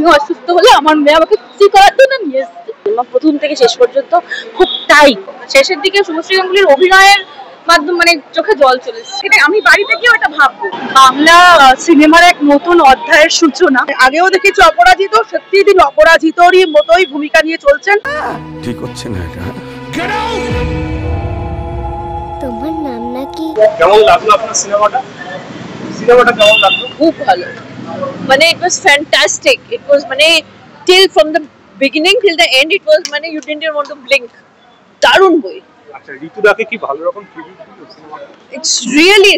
আমিও অসুস্থ হলে আমার মেয়ে আমাকে খুশি করার জন্য নিয়ে এসেছে। প্রথম থেকে শেষ পর্যন্ত খুব টাইট। শেষের দিকে শুভশ্রী গাঙ্গুলির অভিনয়ের মাধ্যমে মানে চোখে জল চলে এসেছে। এটা আমি বাড়িতে গিয়েও এটা ভাববো। বাংলা সিনেমার এক নতুন অধ্যায়ের সূচনা। আগেও দেখেছি অপরাজিত, সত্যি তিনি অপরাজিতরই মতোই ভূমিকা নিয়ে চলছেন। ঠিক হচ্ছে না এটা। তোমার নাম নাকি? কেমন লাগলো আপনার সিনেমাটা? সিনেমাটা কেমন লাগলো? খুব ভালো, মানে it was fantastic. It was মানে till from the beginning till the end it was মানে you didn't even want to blink. দারুণ বই। আচ্ছা, ঋতুদাকে কি ভালো রকম ট্রিবিউট দিল সিনেমাটা? It's really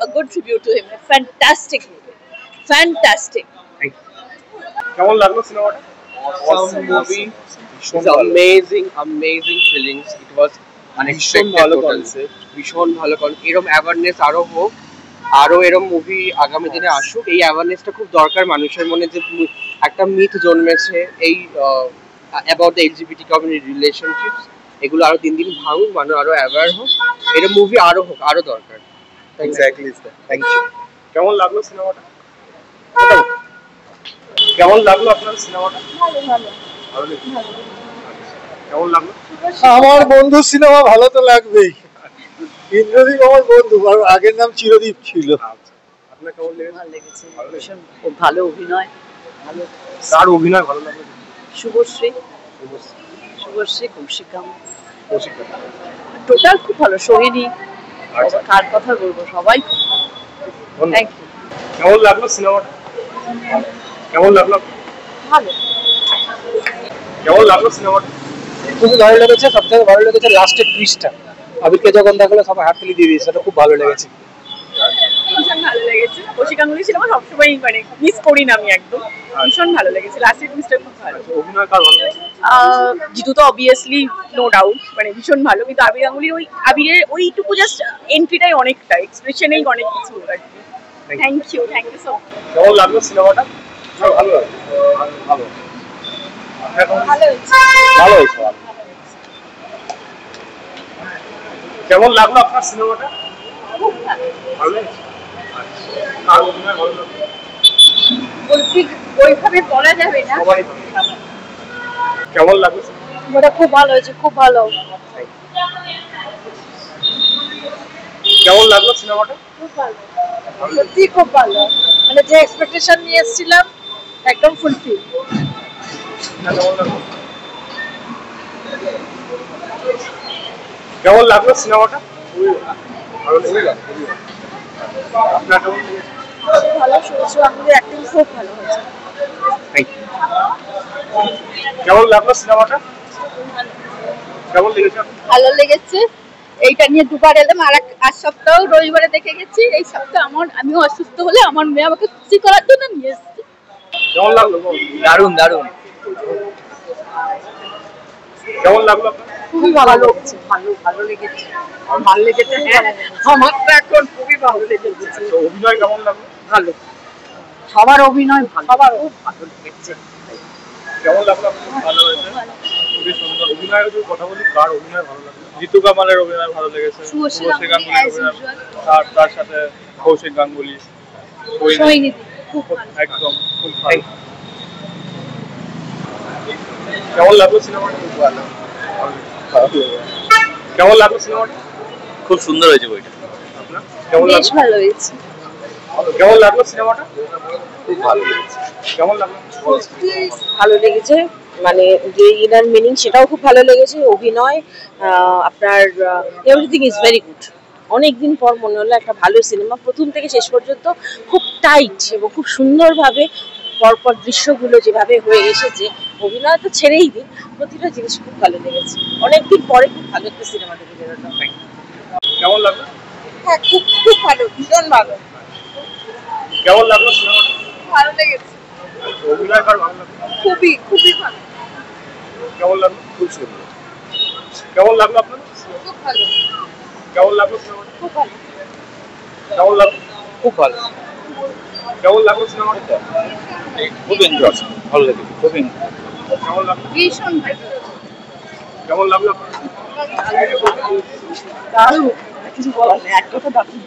a good tribute to him. A fantastic movie. Fantastic. কেমন লাগলো সিনেমাটা? Awesome movie. It's amazing feelings. It was unexpected concept. ভীষণ ভালো কনসেপ্ট। এরকম অ্যাওয়ারনেস আরো হোক, আরো এরকম মুভি আগামী দিনে আসুক। এই অ্যাওয়ারনেসটা খুব দরকার মানুষের মনে, যে একটা মিথ জন্মেছে এই about the LGBT community relationships, এগুলো আরো দিন দিন ভাঙুক, মানুষ আরো অ্যাওয়ার হোক, এরকম মুভি আরো হোক, আরো দরকার। Exactly sir, thank you. কেমন লাগলো সিনেমাটা? কেমন লাগলো আপনার সিনেমাটা? ভালো লেগেছে। কেমন লাগলো? আমার বন্ধু সিনেমা ভালো তো লাগবেই। ইন্দ্রদীপ আমার বন্ধু, আর আগের নাম চিরদীপ ছিল। আপনার কেমন লেগেছে? ভালো লেগেছে, ভীষণ খুব ভালো অভিনয়। ভালো। কার অভিনয় ভালো লাগলো? শুভশ্রী, কৌশিক গাঙ্গুলি, টোটাল খুব ভালো। সোহিনী, কার কথা বলবো, সবাই খুব ভালো। Thank you. কেমন লাগলো সিনেমাটা? কেমন লাগলো? ভালো। কেমন লাগলো সিনেমাটা? খুবই ভালো লেগেছে। সবথেকে ভালো লেগেছে লাস্টের টুইস্টটা, আবিরকে যখন দেখালো সবাই হাততালি দিয়ে দিয়েছে, সেটা খুব ভালো লেগেছে। ভীষণ ভালো লেগেছে। কৌশিক গাঙ্গুলি সিনেমা সবসময় মানে মিস করি না আমি একদম। ভীষণ ভালো লেগেছে, লাস্টের টুইস্টটা খুব ভালো। অভিনয় কার ভালো লাগলো? জিতু তো অবভিয়াসলি নো ডাউট, মানে ভীষণ ভালো। কিন্তু আবির গাঙ্গুলির আবিরের ওইটুকু জাস্ট এন্ট্রিটাই অনেকটা, এক্সপ্রেশনেই অনেক কিছু আর কি। Thank you so much. কেমন লাগলো সিনেমাটা? ভালো লাগলো। ভালো হয়েছে। ভালো হয়েছে। কেমন লাগলো আপনার সিনেমাটা? খুব ভালো। ভালো লেগেছে। আর অভিনয় ভালো লাগলো? বলছি ওইভাবে বলা যাবে না। সবাই কেমন লাগলো? ওটা খুব ভালো হয়েছে, খুব ভালো। কেমন লাগলো সিনেমাটা? খুব ভালো, সত্যি খুব ভালো। মানে যে এক্সপেকটেশন নিয়ে এসেছিলাম একদম ফুলফিল। কেমন লাগলো সিনেমাটা? ভালো লেগেছে। আপনার কেমন লেগেছে? ভালো। শুভশ্রী গাঙ্গুলির অ্যাক্টিং খুব ভালো হয়েছে। কেমন লাগলো সিনেমাটা? কেমন লেগেছে? ভালো লেগেছে। এইটা নিয়ে দুবার এলাম, আর সপ্তাহ রবিবারে দেখে গেছি। এই সপ্তাহ আমিও অসুস্থ হলে আমার মেয়ে আমাকে খুশি করার জন্য নিয়ে এসেছে। কেমন লাগলো? দারুণ। কেমন লাগলো? খুবই ভালো লেগেছে। ভালো লেগেছে। হ্যাঁ, আমার তো এখন খুবই ভালো লেগেছে। অভিনয় কেমন লাগলো? ভালো, সবার অভিনয় ভালো, সবার খুব ভালো লেগেছে। কেমন লাগলো? ভালো হয়েছে, খুবই সুন্দর। অভিনয়ের যদি কথা বলি, কার অভিনয় ভালো লাগলো? জিতু কামালের অভিনয় ভালো লেগেছে, শুভশ্রী গাঙ্গুলির অভিনয়, তার সাথে কৌশিক গাঙ্গুলি, সোহিনী, একদম খুব ভালো। কেমন লাগলো সিনেমাটা? খুব ভালো। কেমন লাগলো সিনেমাটা? খুব সুন্দর হয়েছে বইটা। আপনার কেমন লাগলো? ভালো হয়েছে। কেমন লাগলো সিনেমাটা? খুব ভালো লেগেছে। কেমন লাগলো? ভালো লেগেছে, মানে যে ইনার মিনিং সেটাও খুব ভালো লেগেছে। অভিনয় আপনার এভরিথিং ইজ ভেরি গুড। অনেকদিন পর মনে হলো একটা ভালো সিনেমা। প্রথম থেকে শেষ পর্যন্ত খুব টাইট এবং খুব সুন্দরভাবে পরপর দৃশ্যগুলো যেভাবে হয়ে এসেছে, অভিনয় তো ছেড়েই দিন, প্রতিটা জিনিস খুব ভালো লেগেছে। অনেকদিন পরে খুব ভালো একটা সিনেমা দেখে বেরোলাম। কেমন লাগলো? হ্যাঁ, খুব ভালো, ভীষণ ভালো। কেমন লাগলো সিনেমাটা? ভালো লেগেছে। অভিনয় কার ভালো লাগলো? খুবই ভালো। কেমন লাগলো? খুব সুন্দর। কেমন লাগলো আপনার? খুব ভালো। কেমন লাগলো সিনেমাটা? খুব ভালো। কেমন লাগলো? খুব ভালো। কেমন লাগলো সিনেমাটা? খুব এনজয়, ভালো লেগেছে, খুব এনজয়। কেমন লাগলো? ভীষণ ভালো। কেমন লাগলো আপনার? দারুণ, কিছু বলার নেই, এক কথা দারুণ।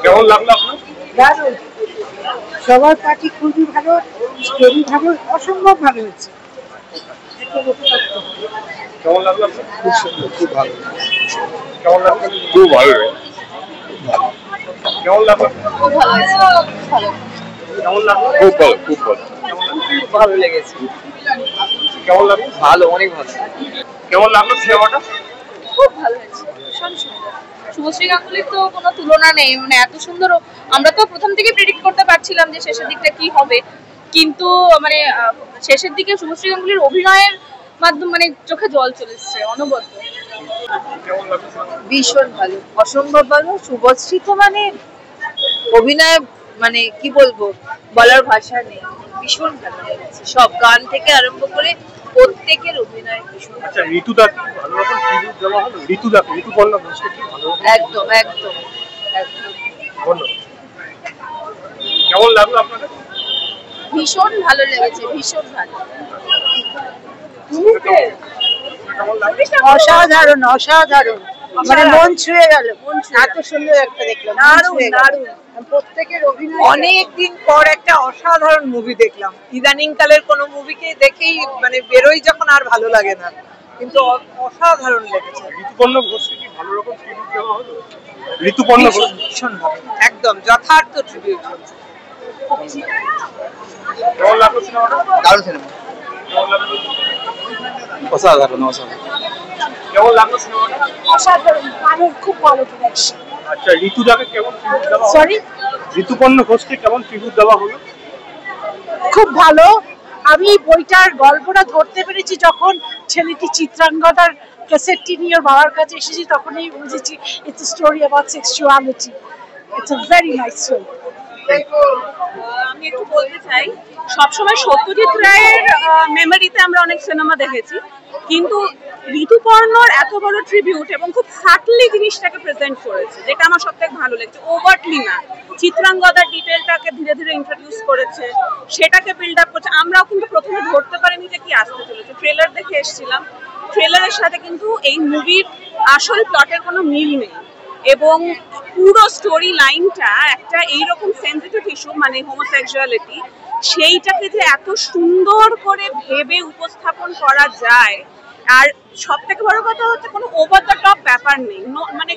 কেমন লাগলো আপনার? দারুণ। সবার পার্টি খুবই ভালো, স্টোরি ভালো, অসম্ভব ভালো হয়েছে। কেমন লাগলো আপনার? খুব সুন্দর, খুব ভালো। কেমন লাগলো? খুব ভালো কেমন লাগলো? খুব ভালো হয়েছে, ভালো। কেমন লাগলো? খুব ভালো খুব ভালো খুব ভালো লেগেছে। কেমন লাগলো? ভালো, অনেক ভালো। কেমন লাগলো সিনেমাটা? খুব ভালো হয়েছে, ভীষণ সুন্দর। শুভশ্রী গাঙ্গুলির তো কোনো তুলনা নেই, মানে এত সুন্দর। আমরা তো প্রথম থেকে প্রেডিক্ট করতে পারছিলাম যে শেষের দিকটা কি হবে, কিন্তু মানে শেষের দিকে শুভশ্রী গাঙ্গুলির অভিনয়ের মাধ্যমে মানে চোখে জল চলে এসছে অনবদ্য। কেমন লাগলো? ভীষণ ভালো, অসম্ভব ভালো। শুভশ্রী তো মানে অভিনয় মানে কি বলবো, বলার ভাষা নেই। ভীষণ ভালো লেগেছে, সব গান থেকে আরম্ভ করে প্রত্যেকের অভিনয় ভীষণ। আচ্ছা, ঋতুদা ভালো রকম ট্রিবিউট দেওয়া হলো। ঋতুপর্ণা ঘোষকে কি ভালো রকম একদম একদম একদম ধন্যবাদ। কেমন লাগলো আপনাদের? ভীষণ ভালো লেগেছে, ভীষণ ভালো। কেমন লাগলো? অসাধারণ, অসাধারণ, মানে মন ছুঁয়ে গেল। এত সুন্দর একটা দেখলাম, দারুণ দারুণ। প্রত্যেকের অভিনয়, অনেকদিন পর একটা অসাধারণ মুভি দেখলাম। ইদানিং কালের কোনো মুভিকে দেখেই মানে বেরোই যখন আর ভালো লাগে না, কিন্তু অসাধারণ লেগেছে। ঋতুপর্ণা ঘোষকে কি ভালো রকম ট্রিবিউট দেওয়া হলো? ঋতুপর্ণা ঘোষ ভীষণ ভালো, একদম যথার্থ ট্রিবিউট হচ্ছে। কেমন লাগলো সিনেমাটা? দারুণ সিনেমা। কেমন লাগলো? অসাধারণ, অসাধারণ। কেমন লাগলো সিনেমাটা? অসাধারণ, মানে খুব ভালো ডিরেকশন। আচ্ছা, ঋতুদাকে কেমন ট্রিবিউট দেওয়া হলো? সরি, ঋতুপর্ণা ঘোষকে কেমন ট্রিবিউট দেওয়া হলো? খুব ভালো। আমি বইটার গল্পটা ধরতে পেরেছি যখন ছেলেটি চিত্রাঙ্গদার ক্যাসেটটি নিয়ে ওর বাবার কাছে এসেছি, তখনই বুঝেছি it's a story about sexuality. It's a very nice story. আমি একটু বলতে চাই, সবসময় সত্যজিৎ রায়ের মেমোরিতে আমরা অনেক সিনেমা দেখেছি, কিন্তু ঋতুপর্ণর এত বড় ট্রিবিউট এবং খুব সাটলি জিনিসটাকে প্রেজেন্ট করেছে, যেটা আমার সবথেকে ভালো লেগেছে। ওভারটলি না, চিত্রাঙ্গদার ডিটেলটাকে ধীরে ধীরে ইন্ট্রোডিউস করেছে, সেটাকে বিল্ড আপ করছে। আমরাও কিন্তু প্রথমে ধরতে পারিনি যে কি আসতে চলেছে। ট্রেলার দেখে এসেছিলাম, ট্রেলারের সাথে কিন্তু এই মুভির আসল প্লটের কোনো মিল নেই, এবং পুরো স্টোরি লাইনটা একটা এইরকম সেন্সিটিভ ইস্যু মানে হোমোসেক্সুয়ালিটি, সেইটাকে যে এত সুন্দর করে ভেবে উপস্থাপন করা যায়। আর সব থেকে বড় কথা হচ্ছে কোনো ওভার দ্য টপ ব্যাপার নেই, মানে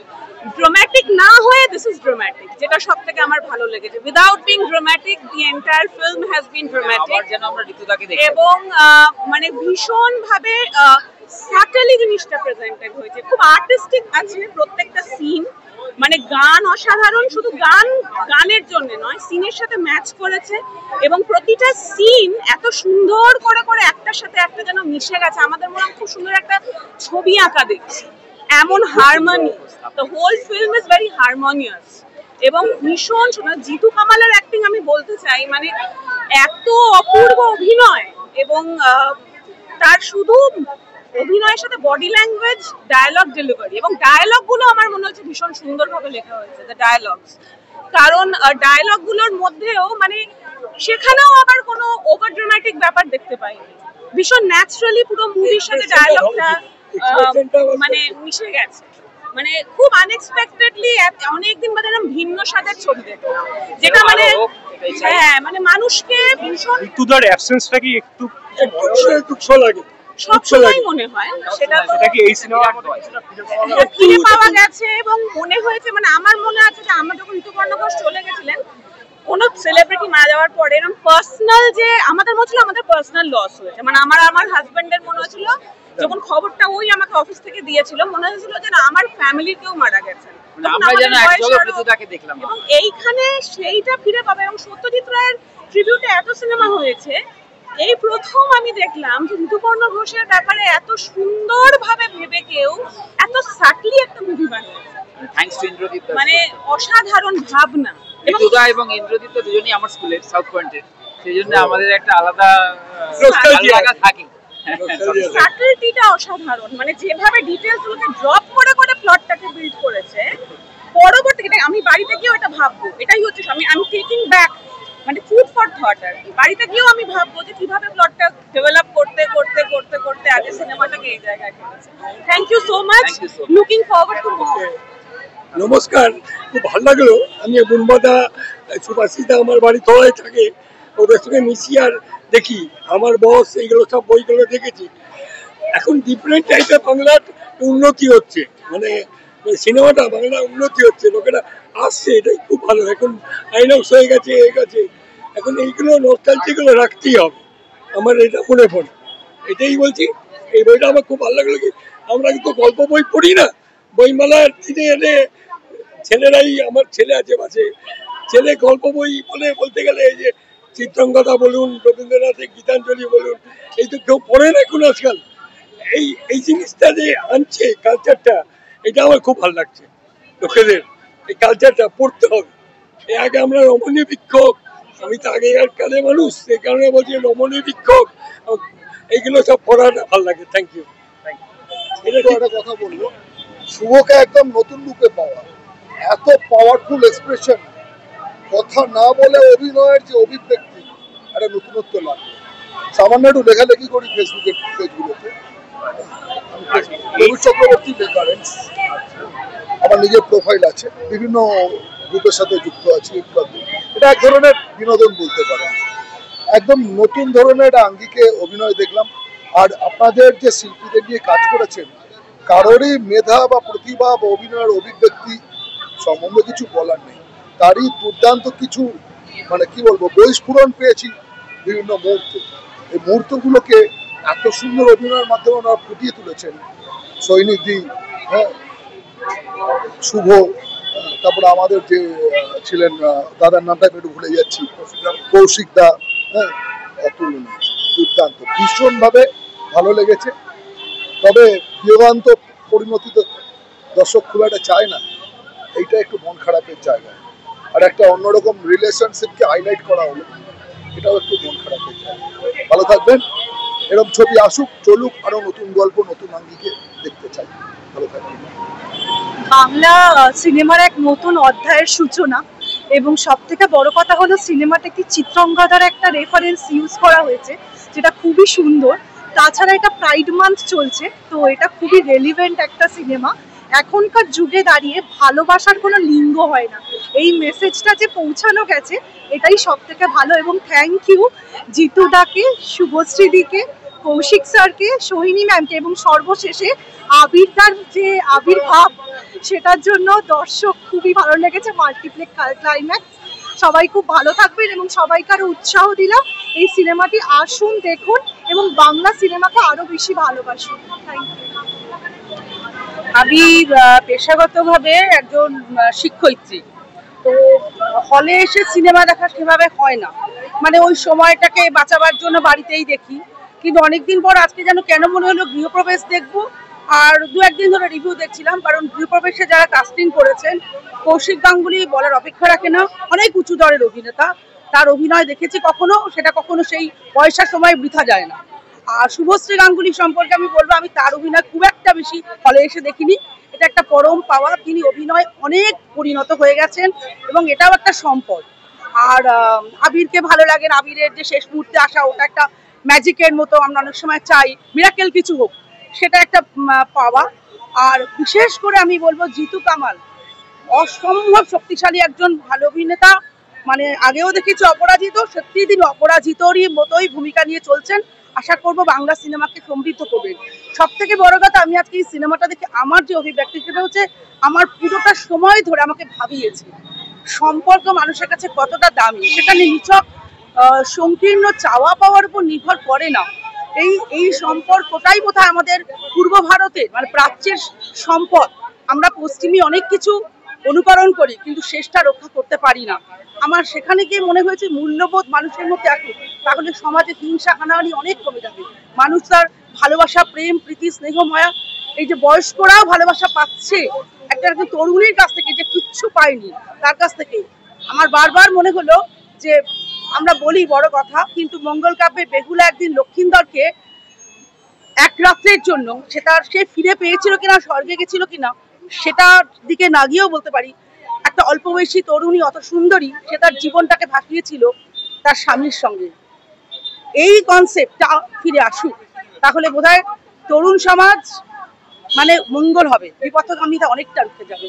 ড্রামাটিক না হয়ে দিস ইজ ড্রামাটিক, যেটা সব থেকে আমার ভালো লেগেছে। Without being dramatic the entire film has been dramatic, এবং মানে ভীষণ ভাবে সাটেলি জিনিসটা প্রেজেন্টেড হয়েছে। খুব আর্টিস্টিক আছে প্রত্যেকটা সিন, মানে গান অসাধারণ, শুধু গানের জন্য নয়, সিনের সাথে ম্যাচ করেছে, এবং প্রতিটা সিন এত সুন্দর করে করে একটার সাথে একটা যেন মিশে গেছে। আমাদের মনে হয় খুব সুন্দর একটা ছবি আঁকা দেখছি, এমন harmony. The whole film is very harmonious এবং ভীষণ সুন্দর। জিতু কামালের অ্যাক্টিং আমি বলতে চাই, মানে এত অপূর্ব অভিনয়, এবং তার শুধু অভিনয়ের সাথে বডি ল্যাঙ্গুয়েজ, ডায়ালগ ডেলিভারি, এবং ডায়ালগ গুলো আমার মনে হচ্ছে ভীষণ সুন্দরভাবে লেখা হয়েছে, দ্য ডায়ালগস। কারণ ডায়ালগ গুলোর মধ্যেও মানে সেখানেও আবার কোনো ওভার ড্রামাটিক ব্যাপার দেখতে পাইনি, ভীষণ ন্যাচারালি পুরো মুভির সাথে ডায়ালগটা মানে মিশে গেছে। মানে খুব আনএক্সপেক্টেডলি অনেকদিন বাদে এরকম ভিন্ন স্বাদের ছবি দেখলাম, যেটা মানে হ্যাঁ মানে মানুষকে ভীষণ। ঋতুদার অ্যাবসেন্সটা কি একটু তুচ্ছ লাগে? সবসময় মনে হয় সেটা কি এই সিনেমার মধ্যে ফিরে পাওয়া গেছে, এবং মনে হয়েছে মানে আমার মনে আছে যে আমরা যখন ঋতুপর্ণা ঘোষ চলে গেছিলেন, কোনো সেলিব্রিটি মারা যাওয়ার পরে এরকম পার্সোনাল যে আমাদের মনে হচ্ছিল আমাদের পার্সোনাল লস হয়েছে। মানে আমার হাজবেন্ডের মনে হচ্ছিল যখন খবরটা ওই আমাকে অফিস থেকে দিয়েছিল, মনে হয়েছিল যে না আমার ফ্যামিলির কেউ মারা গেছে, এবং এইখানে সেইটা ফিরে পাবে। এবং সত্যজিৎ রায়ের ট্রিবিউটে এত সিনেমা হয়েছে, এই প্রথম আমি দেখলাম যে ঋতুপর্ণা ঘোষের ব্যাপারে এত সুন্দরভাবে ভেবে কেউ এত সাটলি একটা মুভি বানিয়েছে। থ্যাঙ্কস টু ইন্দ্রজিৎ, মানে অসাধারণ ভাবনা। ঋতুদা এবং ইন্দ্রজিৎ তো দুজনই আমার স্কুলের, সাউথ পয়েন্টের, সেই জন্য আমাদের একটা আলাদা লাগা থাকে। সাটলিটিটা অসাধারণ, মানে যেভাবে ডিটেইলস গুলোকে ড্রপ করে করে প্লটটাকে বিল্ড করেছে। পরবর্তীতে আমি বাড়িতে গিয়েও এটা ভাববো, এটাই হচ্ছে আমি টেকিং ব্যাক, মানে ফুড ফর থট। আর বাড়িতে গিয়েও আমি ভাববো যে কিভাবে প্লটটা ডেভেলপ করতে করতে করতে করতে আগে সিনেমাটাকে এই জায়গায় করেছে। Thank you so much, looking forward to more. নমস্কার, খুব ভালো লাগলো। আমি বুনবাদা সুভাষিতা আমার বাড়ি তলায় থাকে, ওদের সঙ্গে মিশি আর দেখি। আমার বস এইগুলো সব বইগুলো দেখেছি। এখন ডিফারেন্ট টাইপের বাংলার উন্নতি হচ্ছে, মানে সিনেমাটা বাংলা উন্নতি হচ্ছে, লোকেরা আসছে, এটাই খুব ভালো। এখন আইনক্স হয়ে গেছে, এখন এইগুলো নস্টালজিগুলো রাখতেই হবে, আমার এটা মনে পড়ে। এটাই বলছি, এই বইটা আমার খুব ভালো লাগলো। কি আমরা কিন্তু গল্প বই পড়ি না, বইমেলার দিনে এনে ছেলেরাই, আমার ছেলে আছে পাশে, ছেলে গল্প বই বলতে গেলে এই যে চিত্রাঙ্গদা বলুন, রবীন্দ্রনাথের গীতাঞ্জলি বলুন, এই তো কেউ পড়ে না এখন আজকাল। এই জিনিসটা যে আনছে কালচারটা, এটা আমার খুব ভালো লাগছে। লোকেদের এই কালচারটা পড়তে হবে। এর আগে আমরা রমণীয় বিক্ষোভ, আমি তো আগেকার কালে মানুষ, সেই কারণে বলছি রমণীয় বিক্ষোভ, এইগুলো সব পড়াটা ভালো লাগে। Thank you. একটা কথা বলবো, শুভকে একদম নতুন রূপে পাওয়া, এত পাওয়ারফুল এক্সপ্রেশন, কথা না বলে অভিনয়ের যে অভিব্যক্তি, একটা নতুনত্ব লাগবে। সামান্য একটু লেখালেখি করি ফেসবুকের পেজগুলোতে, রবি চক্রবর্তী লেখারেন্স, আমার নিজের প্রোফাইল আছে, বিভিন্ন গ্রুপের সাথে যুক্ত আছি। এটা এক ধরনের বিনোদন বলতে পারেন। একদম নতুন ধরনের একটা আঙ্গিকে অভিনয় দেখলাম। আর আপনাদের যে শিল্পীদের নিয়ে কাজ করেছেন, কারোরই মেধা বা প্রতিভা বা অভিনয়ের অভিব্যক্তি সম্বন্ধে কিছু বলার নেই। তারই দুর্দান্ত কিছু, মানে কি বলবো, বহিস্ফুরণ পেয়েছি বিভিন্ন মুহূর্তে। এই মুহূর্তগুলোকে এত সুন্দর অভিনয়ের মাধ্যমে ওনারা ফুটিয়ে তুলেছেন। সৈনিকদি, হ্যাঁ, শুভ, তারপরে আমাদের যে ছিলেন দাদার নামটা একটু ভুলে যাচ্ছি, কৌশিক দা, হ্যাঁ, অতুলনীয়, দুর্দান্ত, ভীষণভাবে ভালো লেগেছে। তবে বিয়োগান্ত পরিণতি তো দর্শক খুব একটা চায় না, এইটা একটু মন খারাপের জায়গা। আর একটা অন্যরকম রিলেশনশিপকে হাইলাইট করা হলো, এটাও একটু মন খারাপের জায়গা। ভালো থাকবেন, এরকম ছবি আসুক, চলুক, আরো নতুন গল্প, নতুন আঙ্গিকে দেখতে চাই। ভালো থাকবেন। বাংলা সিনেমার এক নতুন অধ্যায়ের সূচনা, এবং সব থেকে বড় কথা হলো সিনেমাতে একটি চিত্রাঙ্গদার একটা রেফারেন্স ইউজ করা হয়েছে, যেটা খুবই সুন্দর। তাছাড়া এটা প্রাইড মান্থ চলছে, তো এটা খুবই রেলিভেন্ট একটা সিনেমা। এখনকার যুগে দাঁড়িয়ে ভালোবাসার কোনো লিঙ্গ হয় না, এই মেসেজটা যে পৌঁছানো গেছে, এটাই সব থেকে ভালো। এবং থ্যাংক ইউ জিতুদাকে, শুভশ্রীদিকে, কৌশিক স্যারকে, সোহিনী ম্যামকে, এবং সর্বশেষে আবিরদার যে আবির্ভাব, সেটার জন্য দর্শক খুবই ভালো লেগেছে। মাল্টিপ্লেক্স ক্লাইম্যাক্স, সবাই খুব ভালো থাকবেন এবং সবাইকে আরো উৎসাহ দিলাম এই সিনেমাটি আসুন, দেখুন এবং বাংলা সিনেমাকে আরো বেশি ভালোবাসুন। Thank you. আমি পেশাগতভাবে একজন শিক্ষয়িত্রী, তো হলে এসে সিনেমা দেখা সেভাবে হয় না, মানে ওই সময়টাকে বাঁচাবার জন্য বাড়িতেই দেখি। কিন্তু অনেকদিন পর আজকে যেন কেন মনে হলো গৃহপ্রবেশ দেখবো, আর দু একদিন ধরে রিভিউ দেখছিলাম, কারণ গৃহপ্রবেশে যারা কাস্টিং করেছেন, কৌশিক গাঙ্গুলি বলার অপেক্ষা রাখে না, অনেক উঁচু দরের অভিনেতা, তার অভিনয় দেখেছি কখনো, সেটা কখনো সেই পয়সার সময় বৃথা যায় না। আর শুভশ্রী গাঙ্গুলি সম্পর্কে আমি বলবো, আমি তার অভিনয় খুব একটা বেশি হলে এসে দেখিনি, এটা একটা পরম পাওয়া। তিনি অভিনয় অনেক পরিণত হয়ে গেছেন এবং এটাও একটা সম্পদ। আর আবিরকে ভালো লাগে, আবিরের যে শেষ মুহূর্তে আসা, ওটা একটা ম্যাজিকের মতো, আমরা অনেক সময় চাই মিরাকেল কিছু হোক, সেটা একটা পাওয়া। আর বিশেষ করে আমি বলবো জিতু কামাল অসম্ভব শক্তিশালী একজন ভালো অভিনেতা, মানে আগেও দেখেছি অপরাজিত, সত্যি তিনি অপরাজিতরই মতোই ভূমিকা নিয়ে চলছেন। আশা করব বাংলা সিনেমাকে সমৃদ্ধ করবেন। সব থেকে বড় কথা, আমি আজকে এই সিনেমাটা দেখে আমার যে অভিব্যক্তি, সেটা হচ্ছে আমার পুরোটা সময় ধরে আমাকে ভাবিয়েছে সম্পর্ক মানুষের কাছে কতটা দামি। সেটা নিছক সংকীর্ণ চাওয়া পাওয়ার উপর নির্ভর করে না। এই সম্পর্কটাই বোধহয় আমাদের পূর্ব ভারতের, মানে প্রাচ্যের সম্পদ। আমরা পশ্চিমী অনেক কিছু অনুকরণ করি, কিন্তু শেষটা রক্ষা করতে পারি না। আমার সেখানে গিয়ে মনে হয়েছে মূল্যবোধ মানুষের মধ্যে আসুক, তাহলে সমাজে হিংসা হানাহানি অনেক কমে যাবে। মানুষ তার ভালোবাসা, প্রেম, প্রীতি, স্নেহ, মায়া, এই যে বয়স্করাও ভালোবাসা পাচ্ছে একটা তরুণীর কাছ থেকে, যে কিচ্ছু পায়নি তার কাছ থেকে। আমার বারবার মনে হলো যে আমরা বলি বড় কথা, কিন্তু মঙ্গল কাব্যে বেহুলা একদিন লক্ষিন্দরকে এক রাত্রের জন্য, সে ফিরে পেয়েছিল কিনা, স্বর্গে গেছিল কিনা, সেটার দিকে না গিয়েও বলতে পারি একটা অল্প বয়সী তরুণী অত সুন্দরী, সে তার জীবনটাকে ভাসিয়েছিল তার স্বামীর সঙ্গে। এই কনসেপ্টটা ফিরে আসুক, তাহলে বোধহয় তরুণ সমাজ মানে মঙ্গল হবে, বিপথগামিতা অনেকটা রুখে যাবে।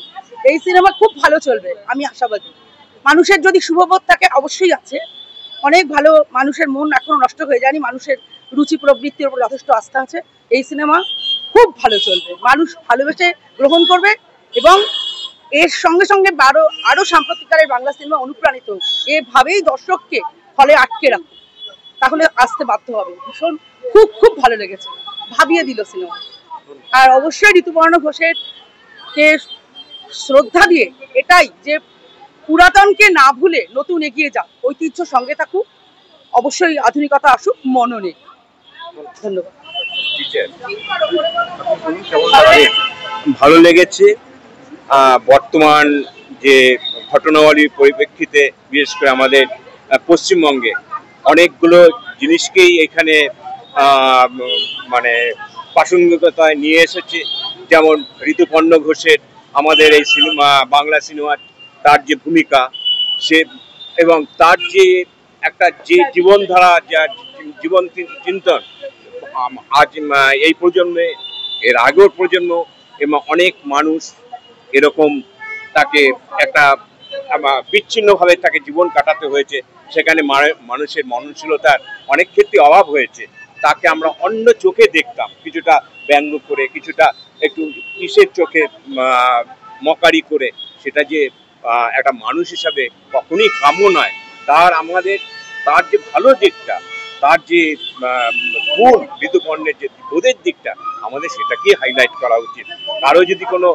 এই সিনেমা খুব ভালো চলবে, আমি আশাবাদী। মানুষের যদি শুভবোধ থাকে, অবশ্যই আছে, অনেক ভালো, মানুষের মন এখনো নষ্ট হয়ে যায়নি, মানুষের রুচি প্রবৃত্তির উপর যথেষ্ট আস্থা আছে। এই সিনেমা খুব ভালো চলবে, মানুষ ভালোবেসে গ্রহণ করবে এবং এর সঙ্গে সঙ্গে আরো সাম্প্রতিককালের বাংলা সিনেমা অনুপ্রাণিত এভাবেই দর্শককে হলে আটকে রাখো, তাহলে আসতে বাধ্য হবে। ভীষণ খুব খুব ভালো লেগেছে, ভাবিয়ে দিল সিনেমা। আর অবশ্যই ঋতুপর্ণ ঘোষের কে শ্রদ্ধা দিয়ে এটাই যে পুরাতনকে না ভুলে নতুন এগিয়ে যাক, ঐতিহ্য সঙ্গে থাকুক, অবশ্যই আধুনিকতা আসুক মননে। ধন্যবাদ। ভালো লেগেছে। বর্তমান যে ঘটনাবলীর পরিপ্রেক্ষিতে বিশেষ করে আমাদের পশ্চিমবঙ্গে অনেকগুলো জিনিসকেই এখানে মানে প্রাসঙ্গিকতায় নিয়ে এসেছে। যেমন ঋতুপর্ণ ঘোষের আমাদের এই সিনেমা, বাংলা সিনেমার তার যে ভূমিকা, সে এবং তার যে একটা যে জীবনধারা, যা জীবন চিন্তন, আজ এই প্রজন্মে, এর আগের প্রজন্ম এবং অনেক মানুষ এরকম তাকে একটা বিচ্ছিন্নভাবে তাকে জীবন কাটাতে হয়েছে। সেখানে মানুষের মননশীলতার অনেক ক্ষেত্রে অভাব হয়েছে। তাকে আমরা অন্য চোখে দেখতাম, কিছুটা ব্যঙ্গ করে, কিছুটা একটু কিসের চোখে মকারি করে। সেটা যে একটা মানুষ হিসাবে কখনই কাম্য নয়। তার যে ভালো দিকটা, তার যে গুণ, ঋতুপর্ণের যে বোধের দিকটা, আমাদের সেটাকে হাইলাইট করা উচিত। কারো যদি কোনো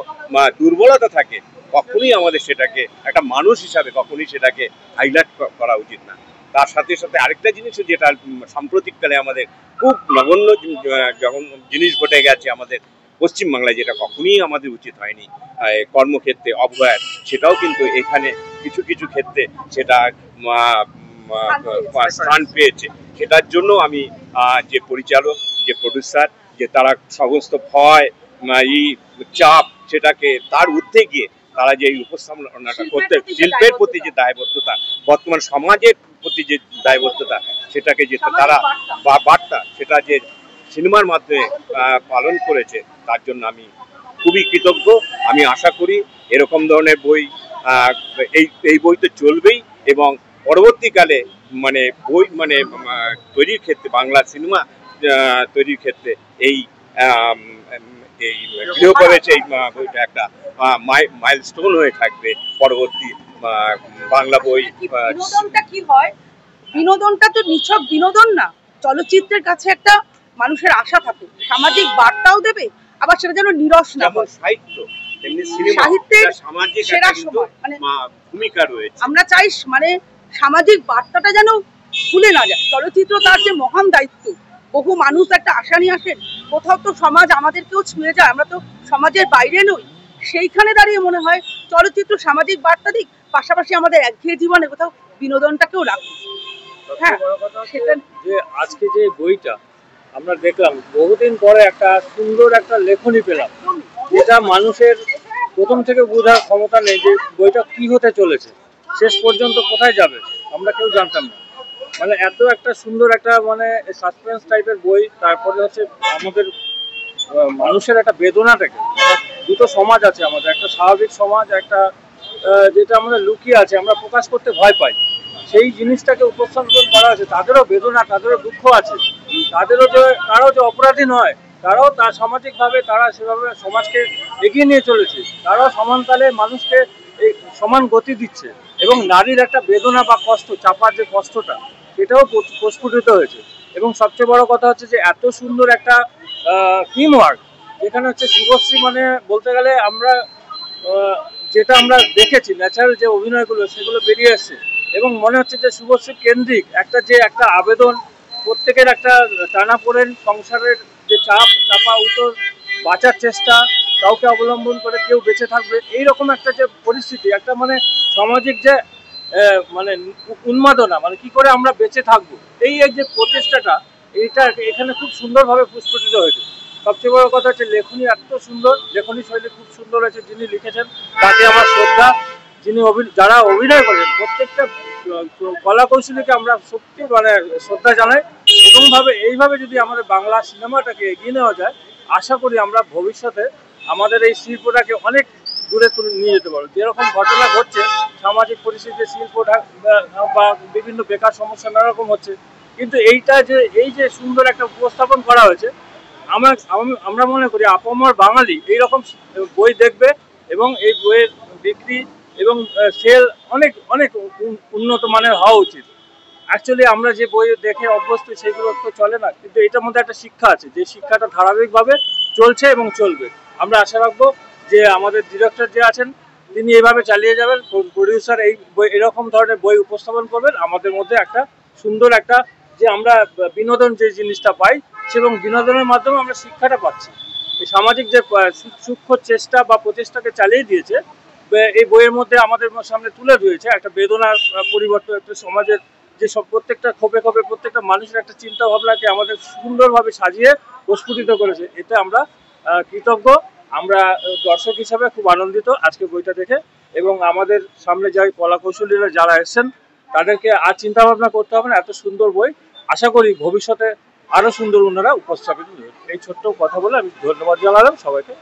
দুর্বলতা থাকে, কখনোই আমাদের সেটাকে একটা মানুষ হিসাবে কখনোই সেটাকে হাইলাইট করা উচিত না। তার সাথে সাথে আরেকটা জিনিসও যেটা সাম্প্রতিককালে আমাদের খুব নগণ্য জিনিস ঘটে গেছে আমাদের পশ্চিমবাংলায়, যেটা কখনোই আমাদের উচিত হয়নি, কর্মক্ষেত্রে অবহেলা, সেটাও কিন্তু এখানে কিছু কিছু ক্ষেত্রে সেটা স্থান পেয়েছে। সেটার জন্য আমি যে পরিচালক, যে প্রডিউসার, যে তারা সমস্ত ভয়, চাপ, সেটাকে তার ঊর্ধ্বে গিয়ে তারা যে এই উপস্থাপনাটা করতে, শিল্পের প্রতি যে দায়বদ্ধতা, বর্তমান সমাজের প্রতি যে দায়বদ্ধতা, সেটাকে যে তারা বার্তা, সেটা যে সিনেমার মাধ্যমে পালন করেছে, তার জন্য আমি খুবই কৃতজ্ঞ। আমি আশা করি এরকম ধরনের বই, এই বই তো চলবেই, এবং পরবর্তীকালে বই তৈরির ক্ষেত্রে, বাংলা সিনেমা তৈরির ক্ষেত্রে এই গৃহপ্রবেশ, এই বইটা একটা মাইলস্টোন হয়ে থাকবে পরবর্তী বাংলা বই। বিনোদনটা কি হয়, বিনোদনটা তো নিছক বিনোদন না, চলচ্চিত্রের কাছে একটা মানুষের আশা থাকে, সামাজিক বার্তাও দেবে, আবার সেটা যেন নিরস না হয়। সাহিত্যের সেরা সময়, ভূমিকা রয়েছে। আমরা চাই সামাজিক বার্তাটা যেন ভুলে না যায়। চলচ্চিত্র তার যে মহান দায়িত্ব, বহু মানুষ একটা আশা নিয়ে আসেন, কোথাও তো সমাজ আমাদেরকেও ছুঁয়ে যায়, আমরা তো সমাজের বাইরে নই। সেইখানে দাঁড়িয়ে মনে হয় চলচ্চিত্র সামাজিক বার্তা দিক, পাশাপাশি আমাদের একঘেয়ে জীবনে কোথাও বিনোদনটাকেও রাখুক। হ্যাঁ, সেটা যে আজকে যে বইটা আমরা দেখলাম, বহুদিন পরে একটা সুন্দর একটা লেখনী পেলাম, যেটা মানুষের প্রথম থেকে বোঝার ক্ষমতা নেই যে বইটা কি হতে চলেছে, শেষ পর্যন্ত কোথায় যাবে আমরা কেউ জানতাম না। এত একটা সুন্দর একটা সাসপেন্স টাইপের বই। তারপরে হচ্ছে আমাদের মানুষের একটা বেদনাটাকে, দুটো সমাজ আছে আমাদের, একটা স্বাভাবিক সমাজ, একটা যেটা আমাদের লুকিয়ে আছে, আমরা প্রকাশ করতে ভয় পাই, সেই জিনিসটাকে উপস্থাপন করা আছে। তাদেরও বেদনা, তাদেরও দুঃখ আছে, তারাও যে অপরাধী নয়, তারাও তার সামাজিকভাবে তারা সেভাবে সমাজকে এগিয়ে নিয়ে চলেছে, তারাও সমানতালে মানুষকে এই সমান গতি দিচ্ছে, এবং নারীর একটা বেদনা বা কষ্ট, চাপার যে কষ্টটা, সেটাও প্রস্ফুটিত হয়েছে। এবং সবচেয়ে বড় কথা হচ্ছে যে এত সুন্দর একটা টিম ওয়ার্ক, যেখানে হচ্ছে শুভশ্রী, বলতে গেলে আমরা যেটা আমরা দেখেছি ন্যাচারাল যে অভিনয়গুলো, সেগুলো বেরিয়ে এসছে, এবং মনে হচ্ছে যে শুভশ্রী কেন্দ্রিক একটা আবেদন, প্রত্যেকের একটা টানাপোড়েন, সংসারের যে চাপা উত্তর, বাঁচার চেষ্টা, কাউকে অবলম্বন করে কেউ বেঁচে থাকবে, এইরকম একটা যে পরিস্থিতি, একটা সামাজিক যে উন্মাদনা, কি করে আমরা বেঁচে থাকবো, এই যে প্রচেষ্টাটা, এইটা এখানে খুব সুন্দরভাবে প্রস্ফুটিত হয়েছে। সবচেয়ে বড় কথা হচ্ছে লেখনী এত সুন্দর, লেখনী শৈলী খুব সুন্দর হয়েছে। যিনি লিখেছেন তাকে আমার শ্রদ্ধা, যারা অভিনয় করেন প্রত্যেকটা কলা কৌশলীকে আমরা সত্যি শ্রদ্ধা জানাই। এবং এইভাবে যদি আমাদের বাংলা সিনেমাটাকে এগিয়ে নেওয়া যায়, আশা করি আমরা ভবিষ্যতে আমাদের এই শিল্পটাকে অনেক দূরে তুলে নিয়ে যেতে পারো। যেরকম ঘটনা ঘটছে সামাজিক পরিস্থিতি, শিল্প বা বিভিন্ন বেকার সমস্যা নানা রকম হচ্ছে, কিন্তু এই যে সুন্দর একটা উপস্থাপন করা হয়েছে, আমরা মনে করি আপামর বাঙালি এইরকম বই দেখবে এবং এই বইয়ের বিক্রি এবং সেল অনেক অনেক উন্নত মানের হওয়া উচিত। অ্যাকচুয়ালি আমরা যে বই দেখে অভ্যস্ত সেগুলো তো চলে না, কিন্তু এটার মধ্যে একটা শিক্ষা আছে, যে শিক্ষাটা ধারাবাহিকভাবে চলছে এবং চলবে। আমরা আশা রাখবো যে আমাদের ডিরেক্টর যে আছেন তিনি এইভাবে চালিয়ে যাবেন, প্রডিউসার এরকম ধরনের বই উপস্থাপন করবেন। আমাদের মধ্যে একটা সুন্দর একটা যে আমরা বিনোদন যে জিনিসটা পাই এবং বিনোদনের মাধ্যমে আমরা শিক্ষাটা পাচ্ছি। এই সামাজিক যে সূক্ষ্ম চেষ্টা বা প্রচেষ্টাকে চালিয়ে দিয়েছে এই বইয়ের মধ্যে আমাদের সামনে তুলে ধরেছে একটা বেদনার পরিবর্তন, একটা সমাজের যে সব প্রত্যেকটা খোপে খোপে প্রত্যেকটা মানুষের একটা চিন্তা ভাবনাকে আমাদের সুন্দরভাবে সাজিয়ে প্রস্ফুটিত করেছে। এতে আমরা কৃতজ্ঞ। আমরা দর্শক হিসাবে খুব আনন্দিত আজকে বইটা দেখে, এবং আমাদের সামনে যাই কলা কৌশলীরা যারা এসছেন তাদেরকে আর চিন্তা ভাবনা করতে হবে না, এত সুন্দর বই আশা করি ভবিষ্যতে আরো সুন্দর ওনারা উপস্থাপিত দেবেন। এই ছোট্ট কথা বলে আমি ধন্যবাদ জানালাম সবাইকে।